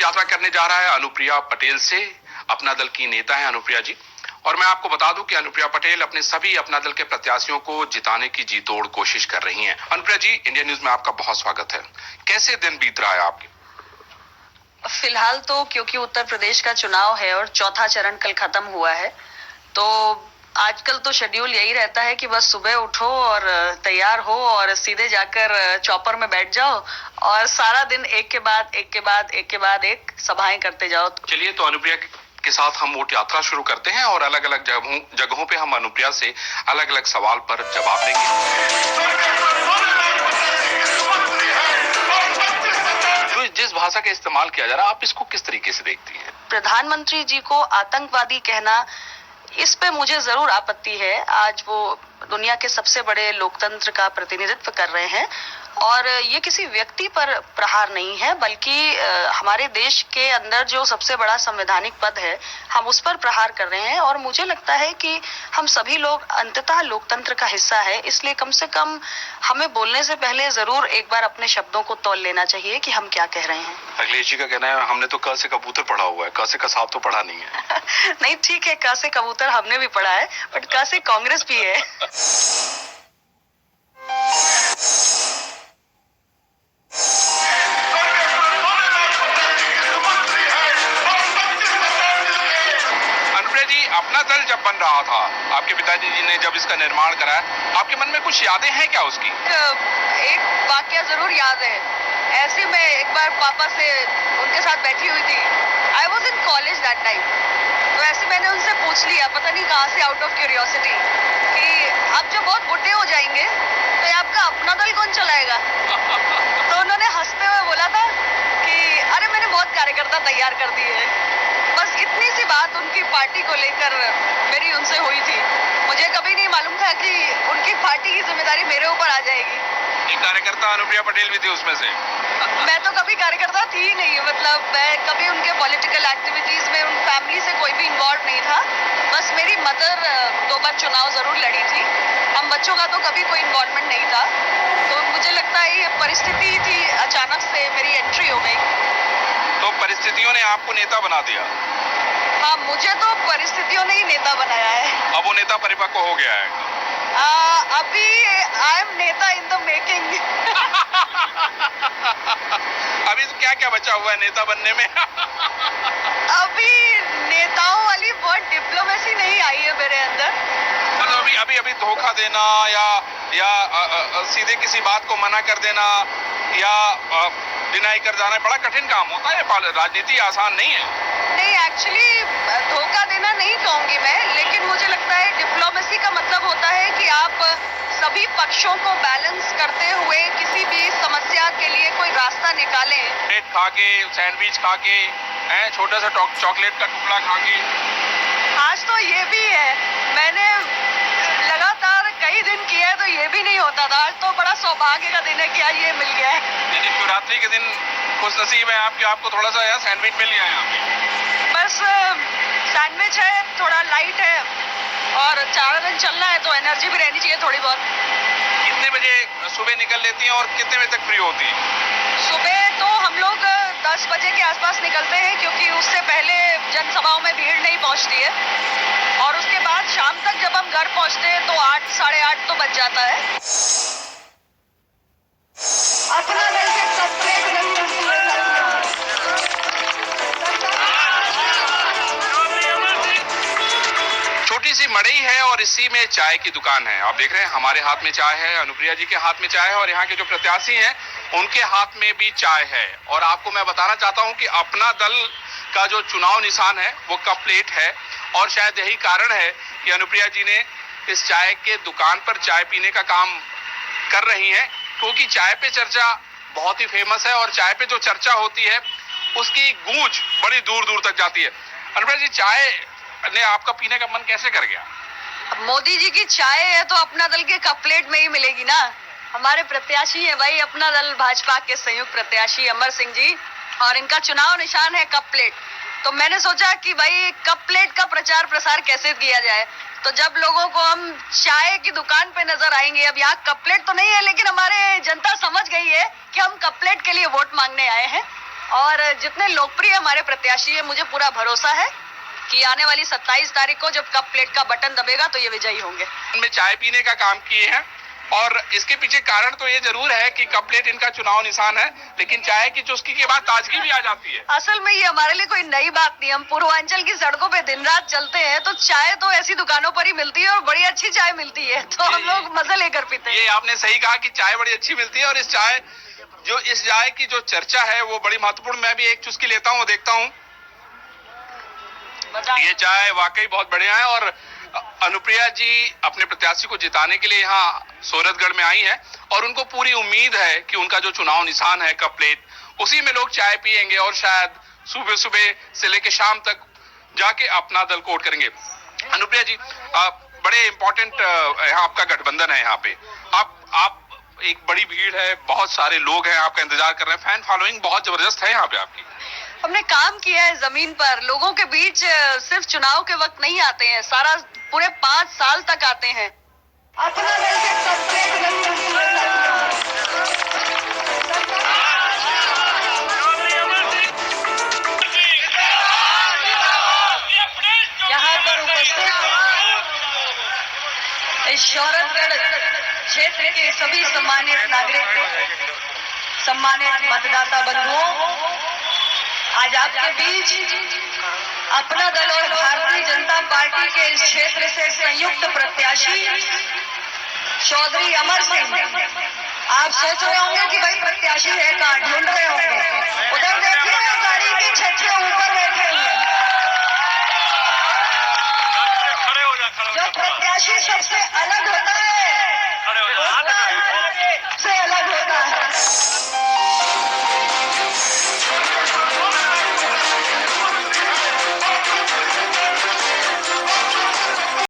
यात्रा करने जा रहा है अनुप्रिया पटेल से। अपना दल की नेता है अनुप्रिया जी, और मैं आपको बता दूं कि अनुप्रिया पटेल अपने सभी अपना दल के प्रत्याशियों को जिताने की जी तोड़ कोशिश कर रही हैं। अनुप्रिया जी, इंडिया न्यूज में आपका बहुत स्वागत है। कैसे दिन बीत रहा है आपके? फिलहाल तो क्योंकि उत्तर प्रदेश का चुनाव है और चौथा चरण कल खत्म हुआ है, तो आजकल तो शेड्यूल यही रहता है कि बस सुबह उठो और तैयार हो और सीधे जाकर चॉपर में बैठ जाओ और सारा दिन एक के बाद एक के बाद एक के बाद एक सभाएं करते जाओ। चलिए, तो अनुप्रिया के साथ हम वोट यात्रा शुरू करते हैं और अलग अलग जगहों पे हम अनुप्रिया से अलग अलग सवाल पर जवाब देंगे। तो जिस भाषा का इस्तेमाल किया जा रहा है, आप इसको किस तरीके से देखती हैं? प्रधानमंत्री जी को आतंकवादी कहना, इस पे मुझे जरूर आपत्ति है। आज वो दुनिया के सबसे बड़े लोकतंत्र का प्रतिनिधित्व कर रहे हैं और ये किसी व्यक्ति पर प्रहार नहीं है, बल्कि हमारे देश के अंदर जो सबसे बड़ा संवैधानिक पद है, हम उस पर प्रहार कर रहे हैं। और मुझे लगता है कि हम सभी लोग अंततः लोकतंत्र का हिस्सा है, इसलिए कम से कम हमें बोलने से पहले जरूर एक बार अपने शब्दों को तौल लेना चाहिए कि हम क्या कह रहे हैं। अखिलेश जी का कहना है हमने तो क से कबूतर पढ़ा हुआ है, क से कसाब तो पढ़ा नहीं है। नहीं, ठीक है, क से कबूतर हमने भी पढ़ा है, बट क से कांग्रेस भी है। अपना दल जब बन रहा था, आपके पिताजी जी ने जब इसका निर्माण कराया, आपके मन में कुछ यादें हैं क्या उसकी? एक वाकया जरूर याद है। ऐसे मैं एक बार पापा से उनके साथ बैठी हुई थी। I was in college that time. तो ऐसे मैंने उनसे पूछ लिया, पता नहीं कहाँ से, आउट ऑफ क्यूरियोसिटी, कि आप जब बहुत बुढ़े हो जाएंगे तो आपका अपना दल कौन चलाएगा? तो उन्होंने हंसते हुए बोला था कि अरे मैंने बहुत कार्यकर्ता तैयार कर दिए हैं। बस इतनी सी बात उनकी पार्टी को लेकर मेरी उनसे हुई थी। मुझे कभी नहीं मालूम था कि उनकी पार्टी की जिम्मेदारी मेरे ऊपर आ जाएगी। एक कार्यकर्ता अनुप्रिया पटेल भी थी उसमें से। मैं तो कभी कार्यकर्ता थी ही नहीं, मतलब मैं कभी उनके पॉलिटिकल एक्टिविटीज में उन फैमिली से कोई भी इन्वॉल्व नहीं था। बस मेरी मदर 2 बार चुनाव जरूर लड़ी थी। हम बच्चों का तो कभी कोई इन्वॉल्वमेंट नहीं था। तो मुझे लगता है ये परिस्थिति थी, अचानक से मेरी एंट्री हो गई। तो परिस्थितियों ने आपको नेता बना दिया? हाँ, मुझे तो परिस्थितियों ने ही नेता बनाया है। अब वो नेता परिपक्व हो गया है? अभी आई एम नेता इन द मेकिंग। अभी तो क्या क्या बचा हुआ है नेता बनने में? अभी नेताओं वाली बहुत डिप्लोमेसी नहीं आई है मेरे अंदर। मतलब अभी धोखा देना या सीधे किसी बात को मना कर देना या डिनाई कर जाना बड़ा कठिन काम होता है। राजनीति आसान नहीं है। नहीं, एक्चुअली धोखा देना नहीं कहूंगी मैं, लेकिन मुझे लगता है डिप्लोमेसी का मतलब होता है कि आप सभी पक्षों को बैलेंस करते हुए किसी भी समस्या के लिए कोई रास्ता निकालें। ब्रेड खा के, सैंडविच खा के, छोटा सा चॉकलेट का टुकड़ा खा के। आज तो ये भी है, मैंने लगातार कई दिन किया है तो ये भी नहीं होता था। आज तो बड़ा सौभाग्य का दिन है कि आज ये मिल गया है। शिवरात्रि के दिन खुश नसीब है आपको थोड़ा सा यार सैंडविच मिल गया है यहाँ पे। बस सैंडविच है, थोड़ा लाइट है और 4 दिन चलना है तो एनर्जी भी रहनी चाहिए थोड़ी बहुत। कितने बजे सुबह निकल लेती हैं और कितने बजे तक फ्री होती हैं? सुबह तो हम लोग 10 बजे के आसपास निकलते हैं, क्योंकि उससे पहले जनसभाओं में भीड़ नहीं पहुंचती है। और उसके बाद शाम तक जब हम घर पहुंचते हैं तो 8, साढ़े 8 तो बज जाता है। अपना दल के छोटी सी मड़ई है और इसी में चाय की दुकान है। आप देख रहे हैं हमारे हाथ में चाय है, अनुप्रिया जी के हाथ में चाय है और यहाँ के जो प्रत्याशी हैं उनके हाथ में भी चाय है। और आपको मैं बताना चाहता हूँ कि अपना दल का जो चुनाव निशान है वो कप प्लेट है और शायद यही कारण है कि अनुप्रिया जी ने इस चाय के दुकान पर चाय पीने का काम कर रही हैं, क्योंकि चाय पे चर्चा बहुत ही फेमस है और चाय पे जो चर्चा होती है उसकी गूंज बड़ी दूर दूर तक जाती है। अनुप्रिया जी, चाय ने आपका पीने का मन कैसे कर गया? अब मोदी जी की चाय है तो अपना दल के कप प्लेट में ही मिलेगी ना। हमारे प्रत्याशी है भाई, अपना दल भाजपा के संयुक्त प्रत्याशी अमर सिंह जी, और इनका चुनाव निशान है कप प्लेट। तो मैंने सोचा कि भाई कप प्लेट का प्रचार प्रसार कैसे किया जाए। तो जब लोगों को हम चाय की दुकान पे नजर आएंगे, अब यहाँ कप प्लेट तो नहीं है लेकिन हमारे जनता समझ गई है कि हम कप प्लेट के लिए वोट मांगने आए हैं, और जितने लोकप्रिय हमारे प्रत्याशी है, मुझे पूरा भरोसा है कि आने वाली 27 तारीख को जब कप प्लेट का बटन दबेगा तो ये विजयी होंगे। में चाय पीने का काम किए हैं और इसके पीछे कारण तो ये जरूर है कि कप प्लेट इनका चुनाव निशान है, लेकिन चाय की चुस्की के बाद ताजगी भी आ जाती है। असल में ये हमारे लिए कोई नई बात नहीं, हम पूर्वांचल की सड़कों पे दिन रात चलते हैं तो चाय तो ऐसी दुकानों पर ही मिलती है और बड़ी अच्छी चाय मिलती है, तो हम लोग मजा लेकर पीते हैं। ये आपने सही कहा कि चाय बड़ी अच्छी मिलती है और इस चाय की जो चर्चा है वो बड़ी महत्वपूर्ण। मैं भी एक चुस्की लेता हूँ, देखता हूँ। ये चाय वाकई बहुत बढ़िया है और अनुप्रिया जी अपने प्रत्याशी को जिताने के लिए यहाँ सूरतगढ़ में आई है और उनको पूरी उम्मीद है कि उनका जो चुनाव निशान है कप प्लेट, उसी में लोग चाय पियेंगे और शायद सुबह सुबह से लेकर शाम तक जाके अपना दल कोट करेंगे। अनुप्रिया जी, बड़े इंपॉर्टेंट आपका गठबंधन है यहाँ पे। आप एक बड़ी भीड़ है, बहुत सारे लोग हैं आपका इंतजार कर रहे हैं, फैन फॉलोइंग बहुत जबरदस्त है यहाँ पे आपकी। हमने काम किया है जमीन पर, लोगों के बीच सिर्फ चुनाव के वक्त नहीं आते हैं, सारा पूरे 5 साल तक आते हैं। अपना यहाँ पर उपस्थित इस शौरतगढ़ क्षेत्र के सभी सम्मानित नागरिक, सम्मानित मतदाता बंधुओं, आज आपके बीच अपना दल और भारतीय जनता पार्टी के इस क्षेत्र से संयुक्त प्रत्याशी चौधरी अमर सिंह। आप सोच रहे होंगे कि भाई प्रत्याशी है कहाँ, ढूंढ रहे होंगे, उधर देखिए गाड़ी की छत के ऊपर बैठे हुए। जो प्रत्याशी सबसे अलग होता